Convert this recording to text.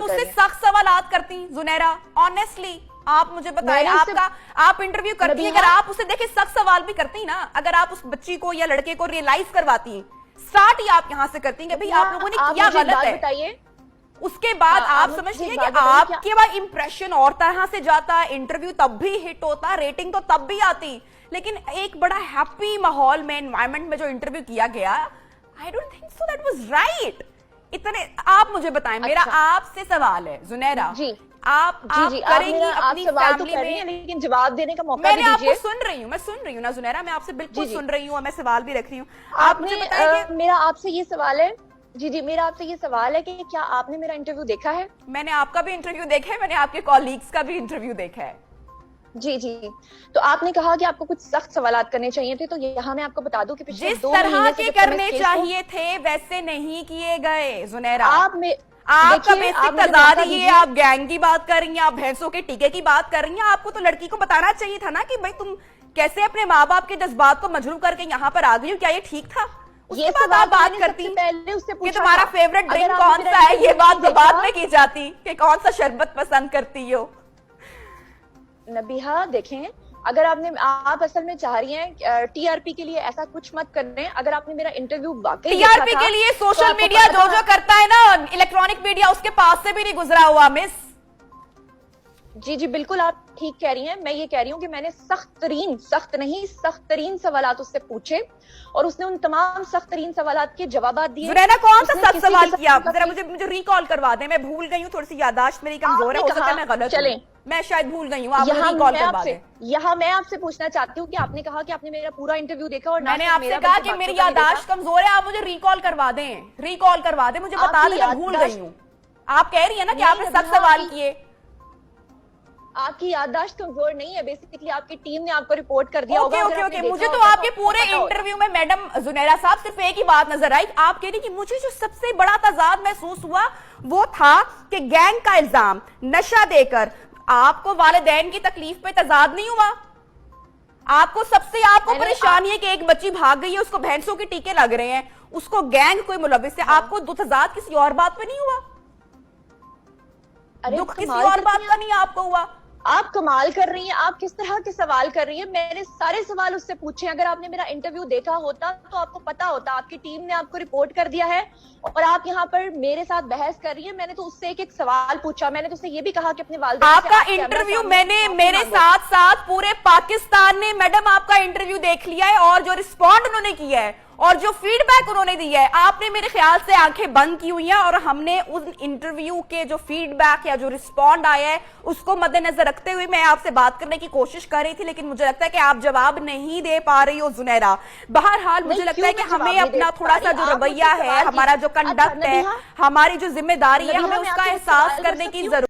उससे सख्त सवालात करती जुनैरा, ऑनेस्टली आप मुझे बताएं, आप इंटरव्यू करती हैं, अगर आप उसे देखे सख्त सवाल भी करती ना, अगर आप उस बच्ची को या लड़के को रियलाइज करवाती, स्टार्ट ही आप यहाँ से करती हैं कि भाई आप लोगों ने किया गलत है, बताइए। उसके बाद आप समझती हैं कि आपके बाद इंप्रेशन और तरह से जाता, इंटरव्यू तब भी हिट होता, रेटिंग तो तब भी आती, लेकिन एक बड़ा हैप्पी माहौल में, एनवायरनमेंट में जो इंटरव्यू किया गया, I don't think so that was right. इतने आप मुझे बताएं, मेरा आपसे सवाल है जुनैरा जी, आप करेंगी अपनी फैमिली में, लेकिन जवाब देने का मौका दीजिए। मैं आपको सुन रही हूँ ना जुनैरा, मैं आपसे बिल्कुल सुन रही हूँ और मैं सवाल भी रख रही हूँ। आप मुझे बताइए, मेरा आपसे ये सवाल है जी, मेरा आपसे ये सवाल है कि क्या आपने मेरा इंटरव्यू देखा है? मैंने आपका भी इंटरव्यू देखा है, मैंने आपके कॉलीग्स का भी इंटरव्यू देखा है। जी, तो आपने कहा कि आपको कुछ सख्त सवालात करने चाहिए थे, तो यहाँ मैं आपको बता दूं कि पिछले जिस तरह के करने चाहिए थे वैसे नहीं किए गए जुनैरा। आपका बेसिक तजाद ही है, आप गैंग की बात कर रही हैं, आप भैंसों के टीके की बात कर रही हैं। आपको तो लड़की को बताना चाहिए था ना कि भाई तुम कैसे अपने माँ बाप के जज्बात को मजरूह करके यहाँ पर आ गई हो, क्या ये ठीक था? उसके बाद आप बात करती पहले उससे कि तुम्हारा फेवरेट ड्रिंक कौन सा है, ये बात बाद में की जाती कि कौन सा शरबत पसंद करती हो। नबीहा देखें, अगर आप असल में चाह रही हैं टीआरपी के लिए ऐसा कुछ मत करने। अगर आपने मेरा इंटरव्यू वाकई टीआरपी के लिए सोशल मीडिया जो करता है ना, इलेक्ट्रॉनिक मीडिया, उसके पास से भी नहीं गुजरा हुआ मिस। जी बिल्कुल आप ठीक कह रही हैं। मैं ये कह रही हूँ कि मैंने सख्त तरीन सवालात उससे पूछे और उसने उन तमाम सख्त तरीन सवालात के जवाब दिए। जुनैरा कौन सा सख्त सवाल किया? जरा मुझे रिकॉल करवा दें, मैं भूल गई हूँ, थोड़ी सी याददाश्त मेरी कमजोर है, हो सकता है मैं गलत हूं, मैं शायद भूल गई हूँ, आप रिकॉल करवा दें। यहाँ मैं आपसे पूछना चाहती हूँ कि आपने कहा कि आपने मेरा पूरा इंटरव्यू देखा और मैंने आपसे कहा कि मेरी याददाश्त कमजोर है, आप मुझे रिकॉल करवा दें, मुझे बता दें, मैं भूल गई हूँ। आप कह रही है ना कि आपने सख्त सवाल किए। आपकी याददाश्त कमजोर नहीं है, बेसिकली आपकी टीम ने आपको रिपोर्ट कर दिया होगा। ओके, मुझे तो आपके पूरे इंटरव्यू में मैडम जुनैरा साहब सिर्फ एक ही बात नजर आई, आप कह रही कि मुझे जो सबसे बड़ा तजाद महसूस हुआ वो था कि गैंग का इल्जाम, नशा देकर आपको वालिदैन की तकलीफ पे तजाद नहीं हुआ? आपको परेशानी है कि एक बच्ची भाग गई है, उसको भैंसों के टीके लग रहे हैं, उसको गैंग कोई मुलविस है, आपको तजाद किसी और बात पे नहीं हुआ? दुख किसी और बात का नहीं आपको हुआ? आप कमाल कर रही हैं, आप किस तरह के सवाल कर रही हैं। मैंने सारे सवाल उससे पूछे, अगर आपने मेरा इंटरव्यू देखा होता तो आपको पता होता, आपकी टीम ने आपको रिपोर्ट कर दिया है और आप यहाँ पर मेरे साथ बहस कर रही हैं। मैंने तो उससे एक सवाल पूछा, मैंने तो उससे ये भी कहा कि अपने वालिदैन से आपका इंटरव्यू मैंने मेरे साथ साथ पूरे पाकिस्तान ने मैडम आपका इंटरव्यू देख लिया है और जो रिस्पॉन्ड उन्होंने किया है और जो फीडबैक उन्होंने दिया है, आपने मेरे ख्याल से आंखें बंद की हुई हैं और हमने उन इंटरव्यू के जो फीडबैक या जो रिस्पॉन्ड आया है उसको मद्देनजर रखते हुए मैं आपसे बात करने की कोशिश कर रही थी, लेकिन मुझे लगता है कि आप जवाब नहीं दे पा रही हो जुनैरा। बहरहाल मुझे लगता है कि हमें अपना थोड़ा सा जो रवैया है, हमारा जो कंडक्ट है, हमारी जो जिम्मेदारी है, हमें उसका एहसास करने की जरूरत